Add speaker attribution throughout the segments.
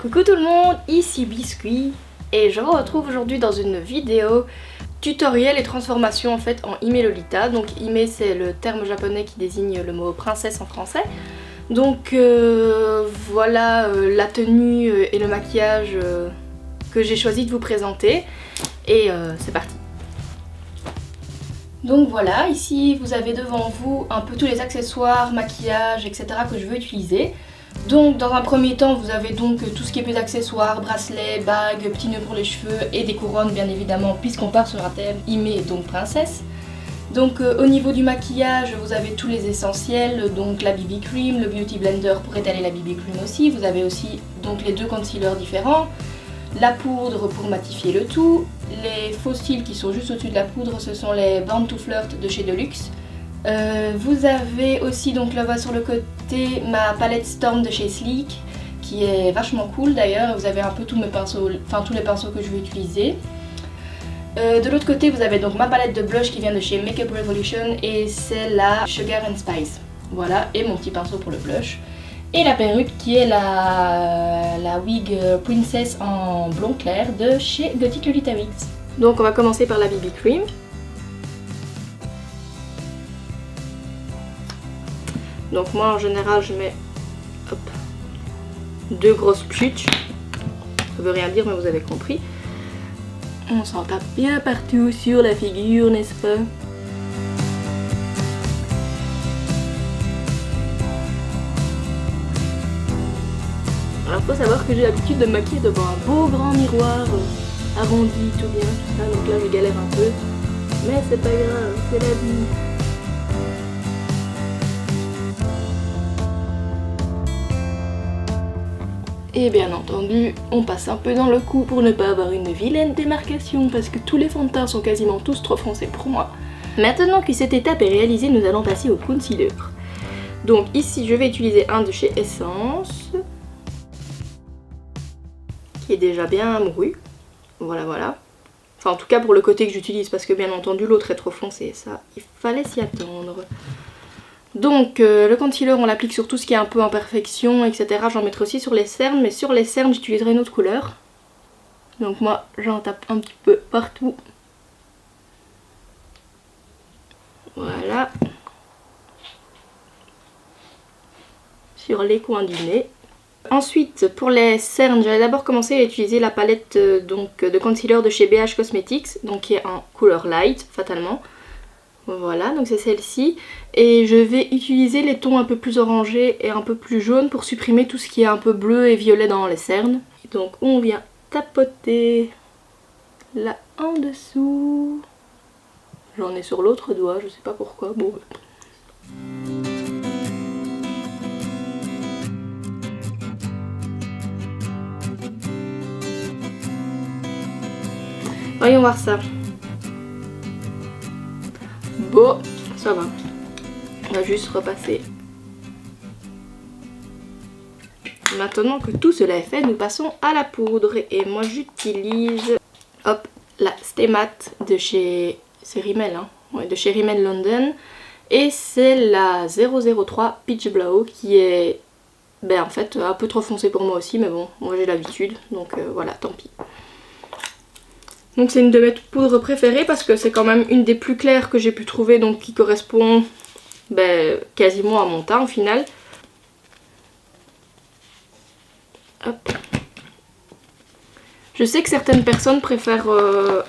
Speaker 1: Coucou tout le monde, ici Biscuit et je vous retrouve aujourd'hui dans une vidéo tutoriel et transformation en fait en Hime Lolita. Donc Hime c'est le terme japonais qui désigne le mot princesse en français. Donc voilà la tenue et le maquillage que j'ai choisi de vous présenter et c'est parti. Donc voilà, ici vous avez devant vous un peu tous les accessoires, maquillage, etc. que je veux utiliser. Donc dans un premier temps vous avez donc tout ce qui est plus accessoires, bracelets, bagues, petits nœuds pour les cheveux et des couronnes bien évidemment puisqu'on part sur un thème Hime donc princesse. Donc au niveau du maquillage vous avez tous les essentiels, donc la BB Cream, le Beauty Blender pour étaler la BB Cream aussi, vous avez aussi donc les deux concealers différents, la poudre pour matifier le tout, les faux cils qui sont juste au-dessus de la poudre ce sont les Born to Flirt de chez Deluxe. Vous avez aussi donc là-bas sur le côté ma palette Storm de chez Sleek qui est vachement cool d'ailleurs. Vous avez un peu tous mes pinceaux, enfin tous les pinceaux que je vais utiliser. De l'autre côté vous avez donc ma palette de blush qui vient de chez Makeup Revolution et c'est la Sugar and Spice. Voilà, et mon petit pinceau pour le blush. Et la perruque qui est la wig Princess en blond clair de chez Gothic Lolita Wigs. Donc on va commencer par la BB Cream. Donc moi en général je mets hop, deux grosses pchutes, ça veut rien dire mais vous avez compris. On s'en tape bien partout sur la figure, n'est-ce pas? Alors faut savoir que j'ai l'habitude de me maquiller devant un beau grand miroir arrondi, tout bien, tout ça, donc là je galère un peu. Mais c'est pas grave, c'est la vie. Et bien entendu, on passe un peu dans le coup pour ne pas avoir une vilaine démarcation parce que tous les fonds de teint sont quasiment tous trop foncés pour moi. Maintenant que cette étape est réalisée, nous allons passer au concealer. Donc ici, je vais utiliser un de chez Essence, qui est déjà bien mouru. Voilà, voilà. Enfin, en tout cas pour le côté que j'utilise parce que bien entendu, l'autre est trop foncé. Ça, il fallait s'y attendre. Donc le concealer on l'applique sur tout ce qui est un peu imperfection, etc. J'en mettrai aussi sur les cernes, mais sur les cernes j'utiliserai une autre couleur. Donc moi j'en tape un petit peu partout. Voilà. Sur les coins du nez. Ensuite pour les cernes, j'allais d'abord commencer à utiliser la palette donc, de concealer de chez BH Cosmetics, donc qui est en couleur light fatalement. Voilà, donc c'est celle-ci. Et je vais utiliser les tons un peu plus orangés et un peu plus jaunes pour supprimer tout ce qui est un peu bleu et violet dans les cernes. Et donc on vient tapoter là en dessous. J'en ai sur l'autre doigt, je sais pas pourquoi. Bon. Voyons voir ça. Bon, ça va. On va juste repasser. Maintenant que tout cela est fait, nous passons à la poudre. Et moi j'utilise hop, la Stay Matte de chez... C'est Rimmel, hein, ouais, de chez Rimmel London. Et c'est la 003 Peach Blow qui est ben, en fait un peu trop foncée pour moi aussi. Mais bon, moi j'ai l'habitude, donc voilà, tant pis. Donc c'est une de mes poudres préférées parce que c'est quand même une des plus claires que j'ai pu trouver, donc qui correspond ben, quasiment à mon teint au final. Hop. Je sais que certaines personnes préfèrent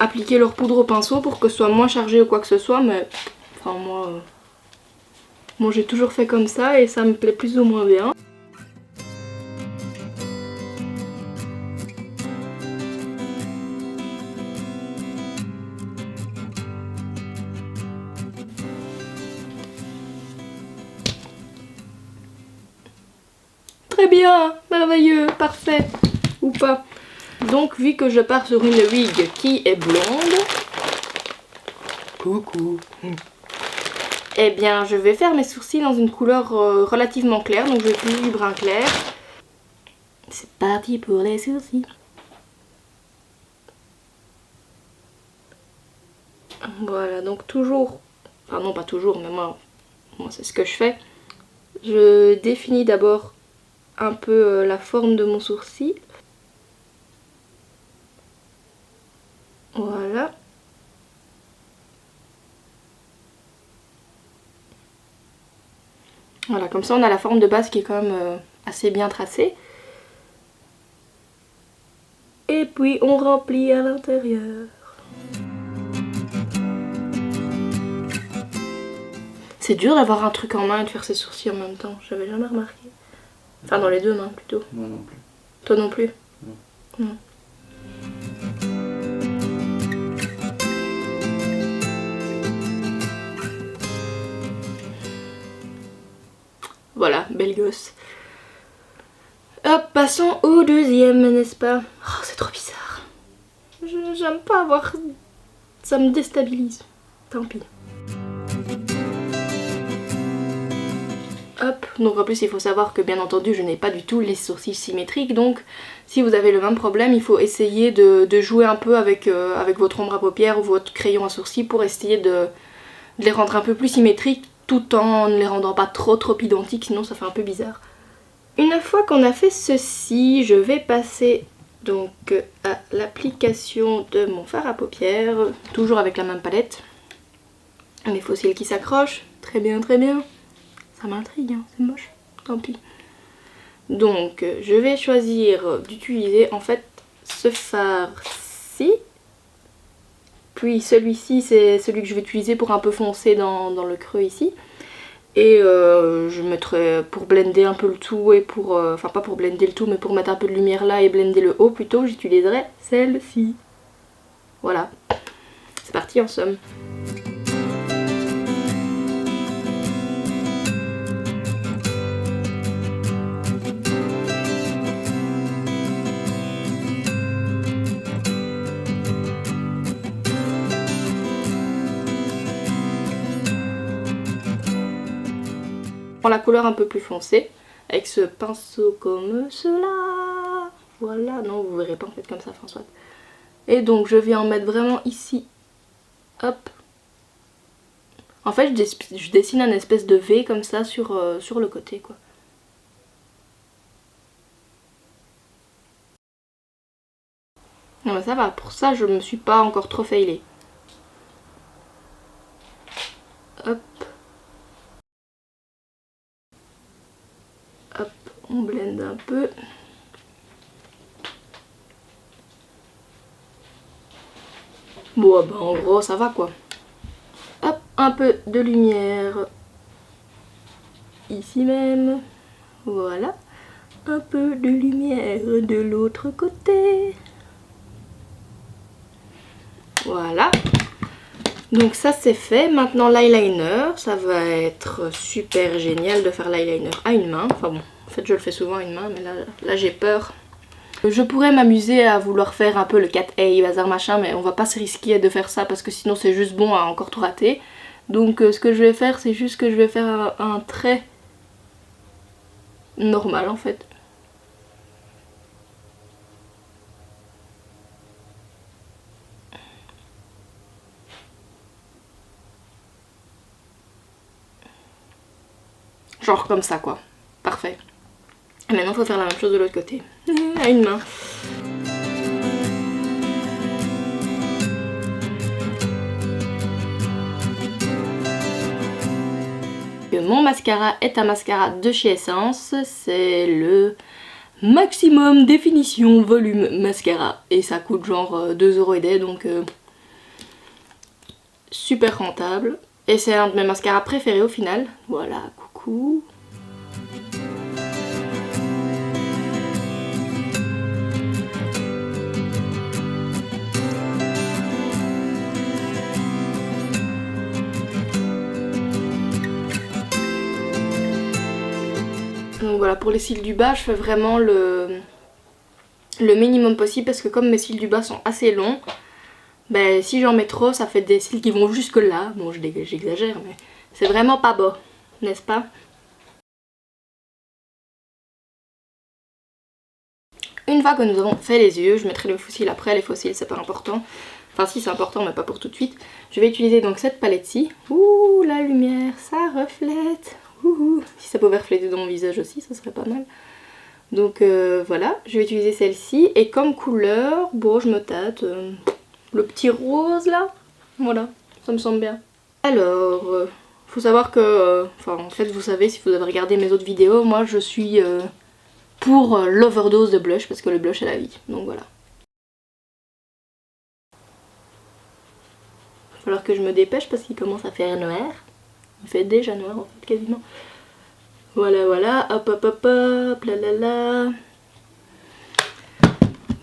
Speaker 1: appliquer leur poudre au pinceau pour que ce soit moins chargé ou quoi que ce soit, mais enfin moi j'ai toujours fait comme ça et ça me plaît plus ou moins bien. Très bien, merveilleux, parfait, ou pas. Donc vu que je pars sur une wig qui est blonde, coucou, eh bien je vais faire mes sourcils dans une couleur relativement claire, donc je vais utiliser du brun clair. C'est parti pour les sourcils. Voilà, donc toujours, enfin non pas toujours, mais moi c'est ce que je fais. Je définis d'abord un peu la forme de mon sourcil. Voilà. Voilà, comme ça on a la forme de base qui est quand même assez bien tracée. Et puis on remplit à l'intérieur. C'est dur d'avoir un truc en main et de faire ses sourcils en même temps, j'avais jamais remarqué. Enfin dans les deux mains plutôt.
Speaker 2: Moi non plus.
Speaker 1: Toi non plus?
Speaker 2: Non.
Speaker 1: Non. Voilà, belle gosse. Hop, passons au deuxième, n'est-ce pas? Oh, c'est trop bizarre. J'aime pas avoir... Ça me déstabilise. Tant pis. Hop, donc en plus il faut savoir que bien entendu je n'ai pas du tout les sourcils symétriques, donc si vous avez le même problème il faut essayer de jouer un peu avec votre ombre à paupières ou votre crayon à sourcils pour essayer de les rendre un peu plus symétriques tout en ne les rendant pas trop identiques, sinon ça fait un peu bizarre. Une fois qu'on a fait ceci, je vais passer donc à l'application de mon fard à paupières, toujours avec la même palette. Les fossiles qui s'accrochent, très bien très bien. Ça m'intrigue, hein, c'est moche, tant pis. Donc je vais choisir d'utiliser en fait ce fard-ci. Puis celui-ci c'est celui que je vais utiliser pour un peu foncer dans le creux ici. Et je mettrai pour blender un peu le tout et pour... Enfin pas pour blender le tout mais pour mettre un peu de lumière là et blender le haut plutôt, j'utiliserai celle-ci. Voilà. C'est parti en somme. La couleur un peu plus foncée avec ce pinceau comme cela. Voilà, non vous verrez pas en fait comme ça François. Et donc je viens en mettre vraiment ici. Hop. En fait je dessine un espèce de V comme ça sur le côté quoi. Non mais ça va, pour ça je me suis pas encore trop failée. Hop. Hop, on blende un peu. Bon bah en gros ça va quoi. Hop, un peu de lumière ici même. Voilà. Un peu de lumière de l'autre côté. Voilà. Donc ça c'est fait. Maintenant l'eyeliner, ça va être super génial de faire l'eyeliner à une main. Enfin bon, en fait je le fais souvent à une main, mais là j'ai peur. Je pourrais m'amuser à vouloir faire un peu le cat eye, bazar machin, mais on va pas se risquer de faire ça parce que sinon c'est juste bon à encore tout rater. Donc ce que je vais faire, c'est juste que je vais faire un trait normal en fait. Genre comme ça quoi. Parfait. Et maintenant il faut faire la même chose de l'autre côté. À une main. Mon mascara est un mascara de chez Essence. C'est le Maximum Définition Volume Mascara. Et ça coûte genre 2€ et des, donc super rentable. Et c'est un de mes mascaras préférés au final. Voilà, coucou. Donc voilà, pour les cils du bas, je fais vraiment le minimum possible parce que comme mes cils du bas sont assez longs, ben si j'en mets trop, ça fait des cils qui vont jusque là. Bon, j'exagère, mais c'est vraiment pas beau, n'est-ce pas? Une fois que nous avons fait les yeux, je mettrai le faux cils après, les faux cils c'est pas important. Enfin si c'est important mais pas pour tout de suite. Je vais utiliser donc cette palette-ci. Ouh, la lumière, ça reflète. Ouh, si ça pouvait refléter dans mon visage aussi, ça serait pas mal. Donc voilà, je vais utiliser celle-ci. Et comme couleur, bon je me tâte. le petit rose là. Voilà, ça me semble bien. Alors, faut savoir que, en fait vous savez si vous avez regardé mes autres vidéos, moi je suis pour l'overdose de blush parce que le blush est la vie, donc voilà. Il va falloir que je me dépêche parce qu'il commence à faire noir. Il fait déjà noir en fait quasiment. Voilà voilà, hop hop hop hop, là là là.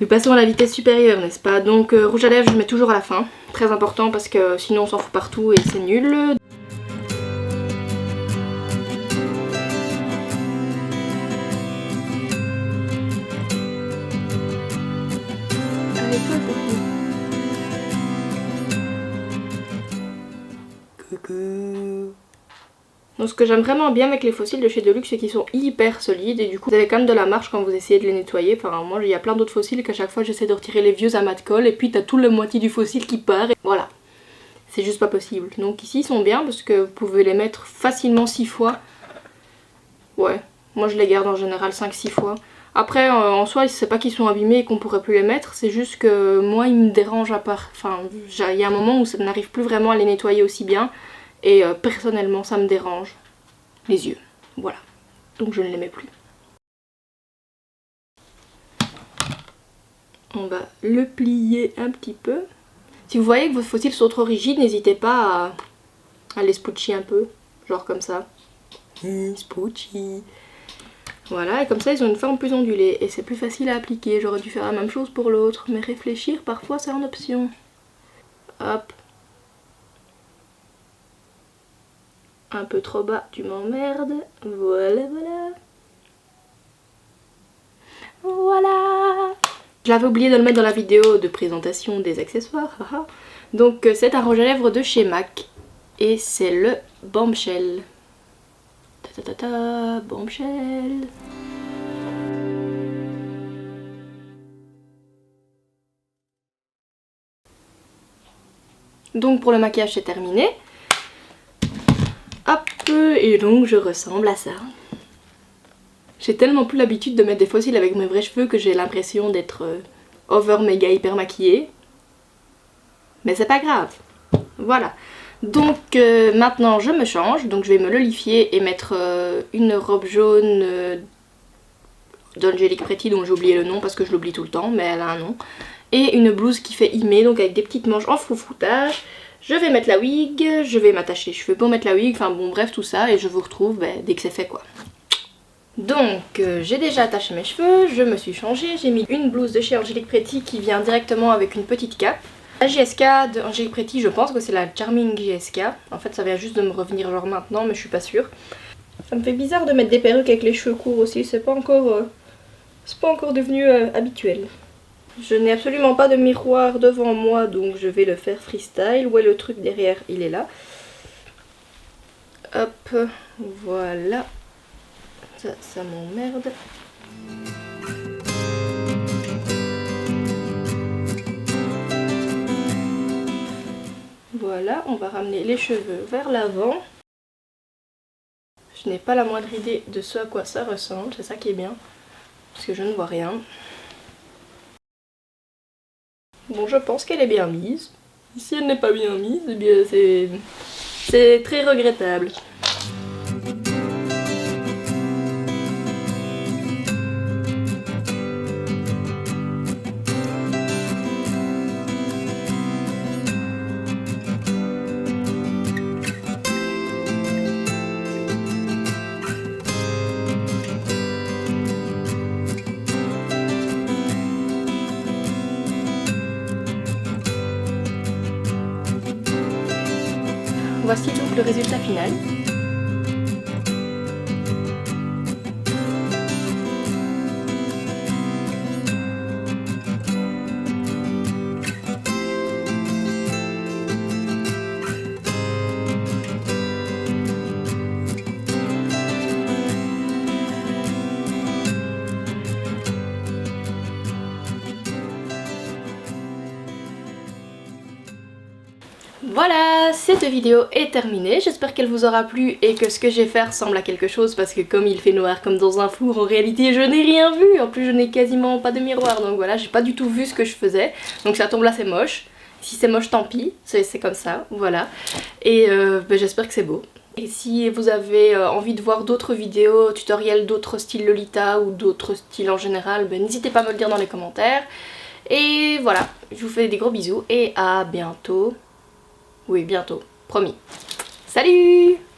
Speaker 1: Nous passons à la vitesse supérieure, n'est-ce pas? Donc rouge à lèvres je mets toujours à la fin, très important parce que sinon on s'en fout partout et c'est nul. Coucou. Donc ce que j'aime vraiment bien avec les fossiles de chez Deluxe, c'est qu'ils sont hyper solides et du coup vous avez quand même de la marge quand vous essayez de les nettoyer. Enfin moi il y a plein d'autres fossiles qu'à chaque fois j'essaie de retirer les vieux amas de colle et puis t'as tout le moitié du fossile qui part et voilà. C'est juste pas possible. Donc ici ils sont bien parce que vous pouvez les mettre facilement 6 fois. Ouais, moi je les garde en général 5-6 fois. Après en soi c'est pas qu'ils sont abîmés et qu'on pourrait plus les mettre, c'est juste que moi ils me dérangent à part. Enfin il y a un moment où ça n'arrive plus vraiment à les nettoyer aussi bien. Et personnellement ça me dérange les yeux, voilà, donc je ne les mets plus. On va le plier un petit peu. Si vous voyez que vos fossiles sont trop rigides, n'hésitez pas à les spoochie un peu, genre comme ça. Spoochie. Voilà, et comme ça ils ont une forme plus ondulée et c'est plus facile à appliquer. J'aurais dû faire la même chose pour l'autre, mais réfléchir parfois c'est en option. Hop. Un peu trop bas, tu m'emmerdes. Voilà, voilà. Voilà. J'avais oublié de le mettre dans la vidéo de présentation des accessoires. Donc c'est un rouge à lèvres de chez MAC. Et c'est le Bombshell. Ta ta ta ta, Bombshell. Donc pour le maquillage c'est terminé. Hop, et donc je ressemble à ça. J'ai tellement plus l'habitude de mettre des fossiles avec mes vrais cheveux que j'ai l'impression d'être over méga hyper maquillée. Mais c'est pas grave. Voilà. Donc maintenant je me change, donc je vais me lolifier et mettre une robe jaune d'Angelique Pretty dont j'ai oublié le nom parce que je l'oublie tout le temps, mais elle a un nom. Et une blouse qui fait imé, donc avec des petites manches en froufroutage. Je vais mettre la wig, je vais m'attacher les cheveux pour mettre la wig, enfin bon bref tout ça et je vous retrouve dès que c'est fait quoi. Donc j'ai déjà attaché mes cheveux, je me suis changée, j'ai mis une blouse de chez Angelique Pretty qui vient directement avec une petite cape. La JSK de Angelique Pretty, je pense que c'est la Charming JSK, en fait ça vient juste de me revenir genre maintenant mais je suis pas sûre. Ça me fait bizarre de mettre des perruques avec les cheveux courts aussi, c'est pas encore devenu habituel. Je n'ai absolument pas de miroir devant moi donc je vais le faire freestyle. Où est le truc derrière? Il est là. Hop, voilà. Ça m'emmerde. Voilà, on va ramener les cheveux vers l'avant. Je n'ai pas la moindre idée de ce à quoi ça ressemble, c'est ça qui est bien. Parce que je ne vois rien. Bon, je pense qu'elle est bien mise. Si elle n'est pas bien mise, eh bien c'est très regrettable. Voici donc le résultat final. Voilà, cette vidéo est terminée, j'espère qu'elle vous aura plu et que ce que j'ai fait ressemble à quelque chose parce que comme il fait noir comme dans un four, en réalité je n'ai rien vu, en plus je n'ai quasiment pas de miroir donc voilà, j'ai pas du tout vu ce que je faisais, donc ça tombe là c'est moche. Si c'est moche tant pis, c'est comme ça, voilà. Et j'espère que c'est beau. Et si vous avez envie de voir d'autres vidéos, tutoriels d'autres styles Lolita ou d'autres styles en général, n'hésitez pas à me le dire dans les commentaires. Et voilà, je vous fais des gros bisous et à bientôt. Oui, bientôt, promis. Salut!